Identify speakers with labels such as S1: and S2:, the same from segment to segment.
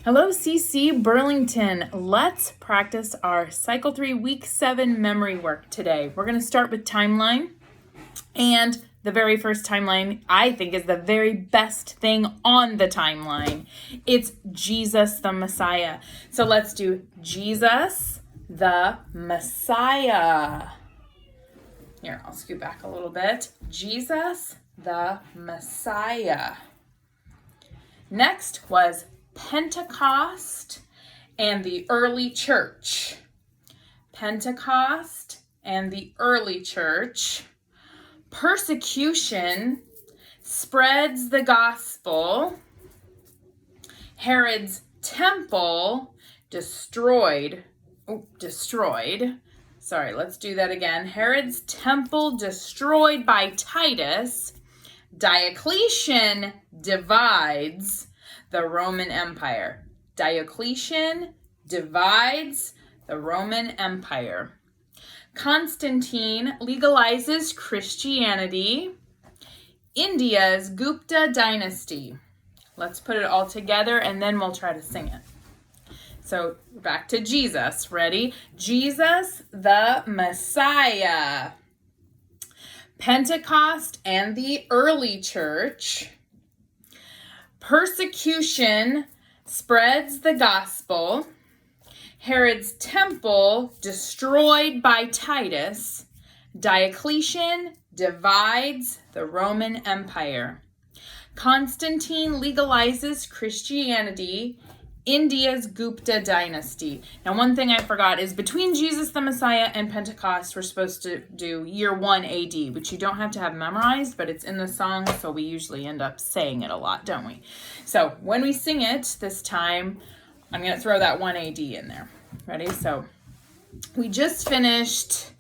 S1: Hello, CC Burlington. Let's practice our Cycle 3 Week 7 memory work today. We're going to start with timeline. And the very first timeline, I think, is the very best thing on the timeline. It's Jesus the Messiah. So let's do Jesus the Messiah. Here, I'll scoot back a little bit. Jesus the Messiah. Next was Pentecost and the early church. Pentecost and the early church. Persecution spreads the gospel. Herod's temple destroyed. Sorry, let's do that again. Herod's temple destroyed by Titus. Diocletian divides the Roman Empire. Diocletian divides the Roman Empire. Constantine legalizes Christianity. India's Gupta dynasty. Let's put it all together and then we'll try to sing it. So back to Jesus. Ready? Jesus the Messiah. Pentecost and the early church. Persecution spreads the gospel. Herod's temple destroyed by Titus. Diocletian divides the Roman Empire. Constantine legalizes Christianity. India's Gupta dynasty. Now, one thing I forgot is between Jesus the Messiah and Pentecost, we're supposed to do year 1 AD, which you don't have to have memorized, but it's in the song, so we usually end up saying it a lot, don't we? So when we sing it this time, I'm going to throw that 1 AD in there. Ready? So we just finished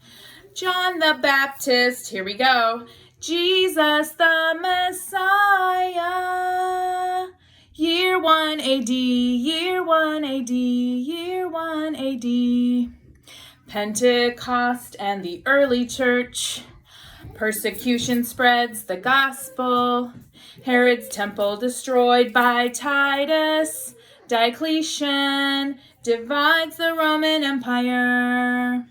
S1: John the Baptist. Here we go. Jesus the Messiah. Year 1 AD, year 1 AD, year 1 AD. Pentecost and the early church. Persecution spreads the gospel. Herod's temple destroyed by Titus. Diocletian divides the Roman Empire.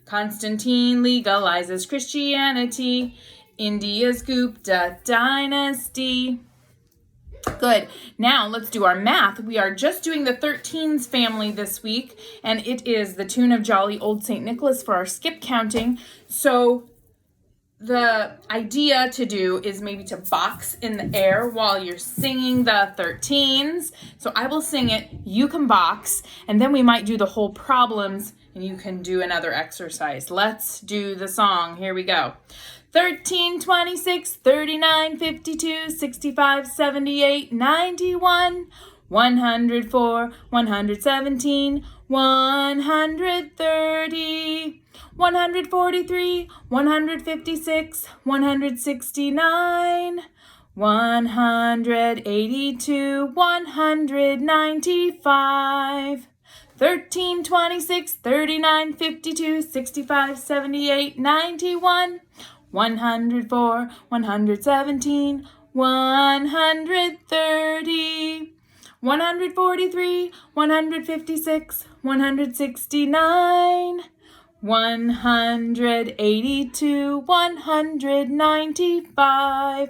S1: Constantine legalizes Christianity. India's Gupta dynasty. Good. Now let's do our math. We are just doing the 13s family this week, and it is the tune of Jolly Old St. Nicholas for our skip counting. So the idea to do is maybe to box in the air while you're singing the 13s. So I will sing it, you can box, and then we might do the whole problems and you can do another exercise. Let's do the song. Here we go. 13, 26, 39, 52, 65, 78, 91, 104, 117, 130, 143, 156, 169, 182, 195, 13, 26, 39, 52, 65, 78, 91, 104, 117, 130, 143, 156, 169, 182, 195.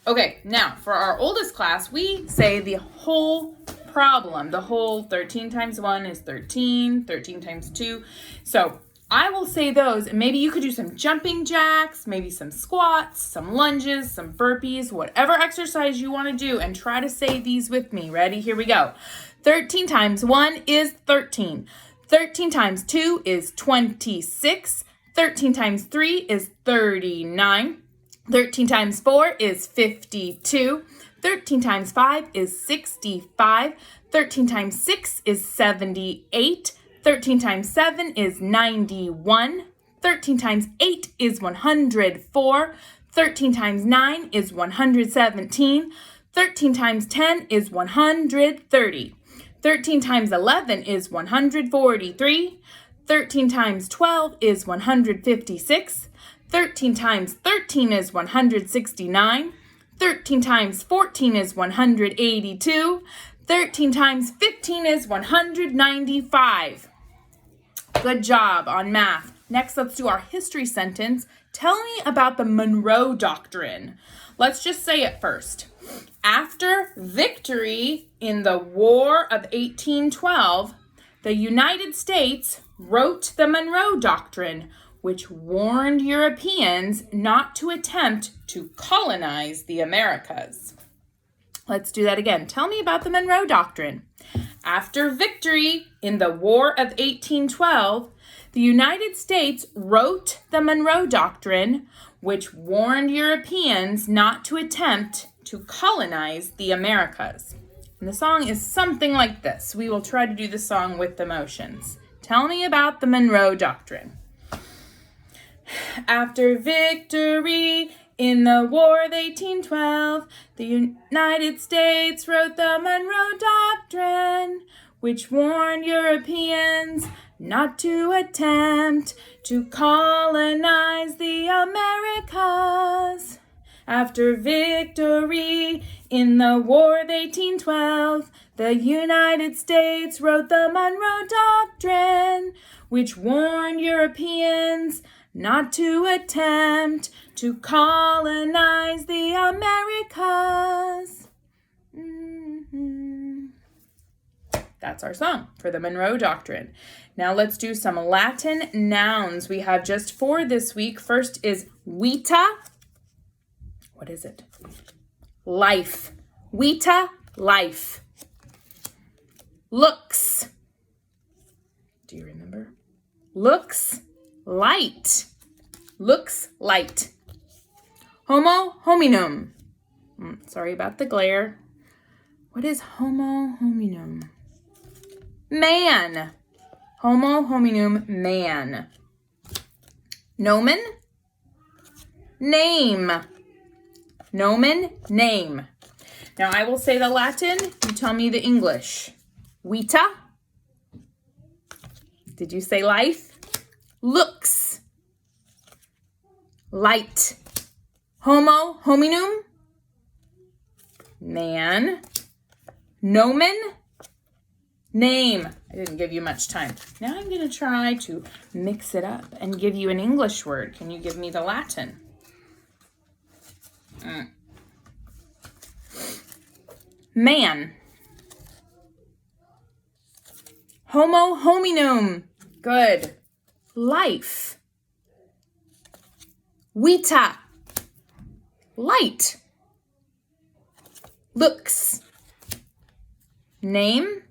S1: Okay, now for our oldest class, we say the whole problem. The whole 13 times 1 is 13, 13 times 2. So I will say those, and maybe you could do some jumping jacks, maybe some squats, some lunges, some burpees, whatever exercise you want to do, and try to say these with me. Ready? Here we go. 13 times 1 is 13. 13 times 2 is 26. 13 times 3 is 39. 13 times 4 is 52. 13 times 5 is 65. 13 times 6 is 78. 13 times 7 is 91. 13 times 8 is 104. 13 times 9 is 117. 13 times 10 is 130. 13 times 11 is 143. 13 times 12 is 156. 13 times 13 is 169. 13 times 14 is 182. 13 times 15 is 195. Good job on math. Next, let's do our history sentence. Tell me about the Monroe Doctrine. Let's just say it first. After victory in the War of 1812, the United States wrote the Monroe Doctrine, which warned Europeans not to attempt to colonize the Americas. Let's do that again. Tell me about the Monroe Doctrine. After victory in the War of 1812, the United States wrote the Monroe Doctrine, which warned Europeans not to attempt to colonize the Americas. And the song is something like this. We will try to do the song with the motions. Tell me about the Monroe Doctrine. After victory in the War of 1812, the United States wrote the Monroe Doctrine, which warned Europeans not to attempt to colonize the Americas. After victory in the War of 1812, the United States wrote the Monroe Doctrine, which warned Europeans not to attempt to colonize the Americas. That's our song for the Monroe Doctrine. Now let's do some Latin nouns. We have just 4 this week. First is vita. What is it? Life. Vita, life. Looks. Do you remember? Looks, light. Looks, light. Homo hominum. Sorry about the glare. What is homo hominum? Man. Homo hominum, man. Nomen. Name. Nomen, name. Now I will say the Latin, you tell me the English. Vita. Did you say life? Looks. Light. Homo hominum. Man. Nomen. Name. I didn't give you much time. Now I'm going to try to mix it up and give you an English word. Can you give me the Latin? Man. Homo hominum. Good. Life. Vita. Light. Looks. Name.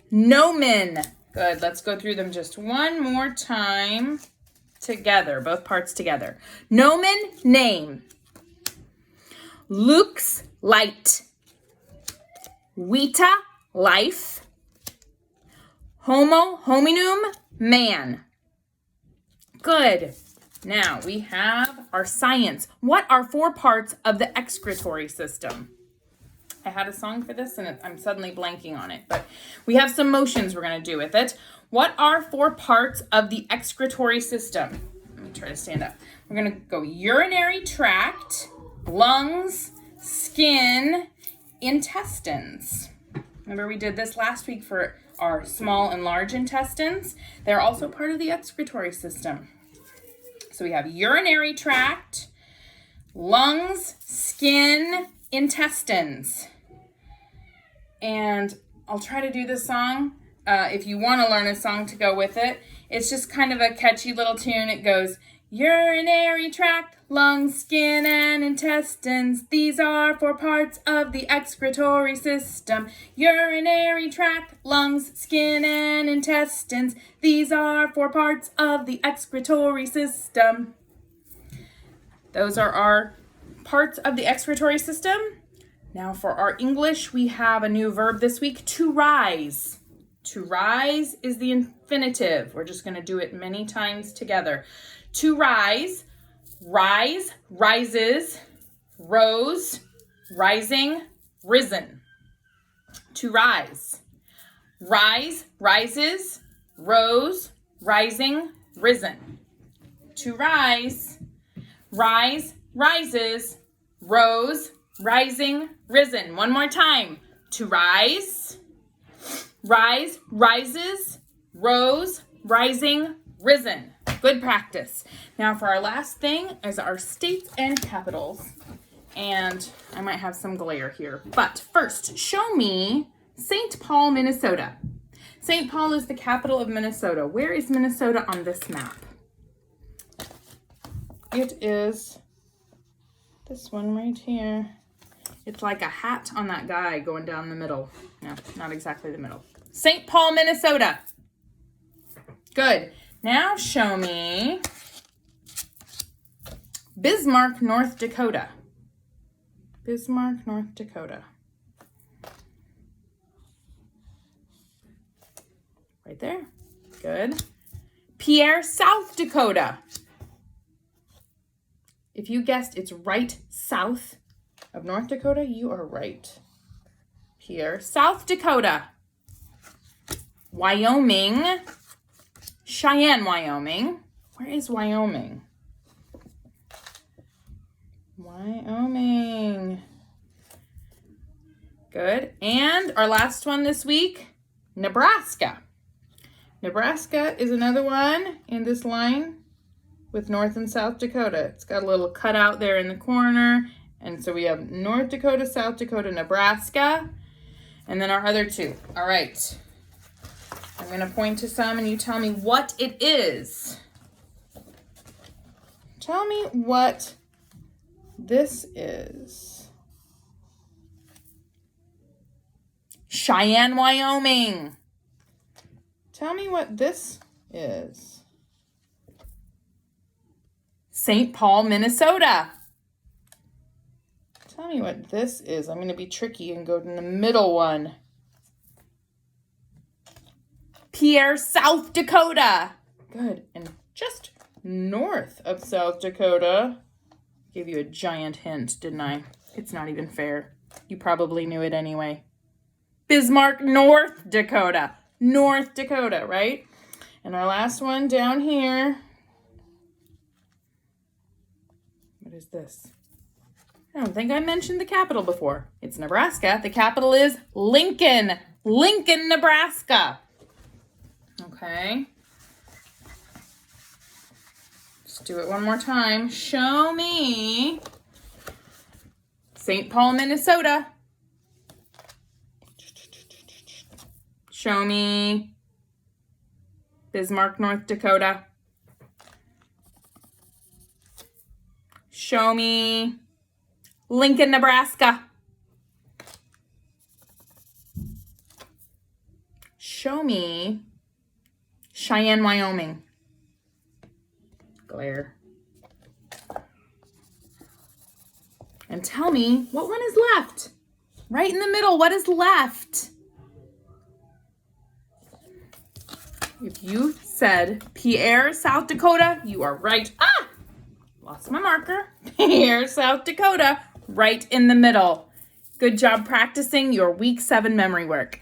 S1: Nomen. Good. Let's go through them just one more time together, both parts together. Nomen, name. Lux, light. Vita, life. Homo hominum, man. Good. Now we have our science. What are 4 parts of the excretory system? I had a song for this and I'm suddenly blanking on it, but we have some motions we're going to do with it. What are 4 parts of the excretory system? Let me try to stand up. We're going to go urinary tract, lungs, skin, intestines. Remember we did this last week for our small and large intestines? They're also part of the excretory system. So we have urinary tract, lungs, skin, intestines. And I'll try to do this song. If you want to learn a song to go with it, it's just kind of a catchy little tune. It goes, urinary tract, lungs, skin, and intestines. These are 4 parts of the excretory system. Urinary tract, lungs, skin, and intestines. These are 4 parts of the excretory system. Those are our parts of the excretory system. Now for our English, we have a new verb this week, to rise. To rise is the infinitive. We're just going to do it many times together. To rise, rise, rises, rose, rising, risen. To rise. Rise, rises, rose, rising, risen. To rise. Rise, rises, rose, rising, risen. One more time. To rise, rise, rises, rose, rising, risen. Good practice. Now for our last thing is our states and capitals. And I might have some glare here. But first, show me St. Paul, Minnesota. St. Paul is the capital of Minnesota. Where is Minnesota on this map? It is this one right here. It's like a hat on that guy going down the middle. No, not exactly the middle. St. Paul, Minnesota. Good. Now show me Bismarck, North Dakota. Bismarck, North Dakota. Right there. Good. Pierre, South Dakota. If you guessed it's right south of North Dakota, you are right. Pierre, South Dakota. Wyoming. Cheyenne, Wyoming. Where is Wyoming? Wyoming. Good. And our last one this week, Nebraska. Nebraska is another one in this line with North and South Dakota. It's got a little cutout there in the corner. And so we have North Dakota, South Dakota, Nebraska, and then our other two. All right. I'm going to point to some and you tell me what it is. Tell me what this is. Cheyenne, Wyoming. Tell me what this is. St. Paul, Minnesota. Tell me what this is. I'm going to be tricky and go to the middle one. Pierre, South Dakota. Good. And just north of South Dakota. Gave you a giant hint, didn't I? It's not even fair. You probably knew it anyway. Bismarck, North Dakota. North Dakota, right? And our last one down here. What is this? I don't think I mentioned the capital before. It's Nebraska. The capital is Lincoln. Lincoln, Nebraska. Okay. Let's do it one more time. Show me St. Paul, Minnesota. Show me Bismarck, North Dakota. Show me Lincoln, Nebraska. Show me Cheyenne, Wyoming. Glare. And tell me what one is left. Right in the middle, what is left? If you said Pierre, South Dakota, you are right. Ah! Lost my marker. Pierre, South Dakota, right in the middle. Good job practicing your week 7 memory work.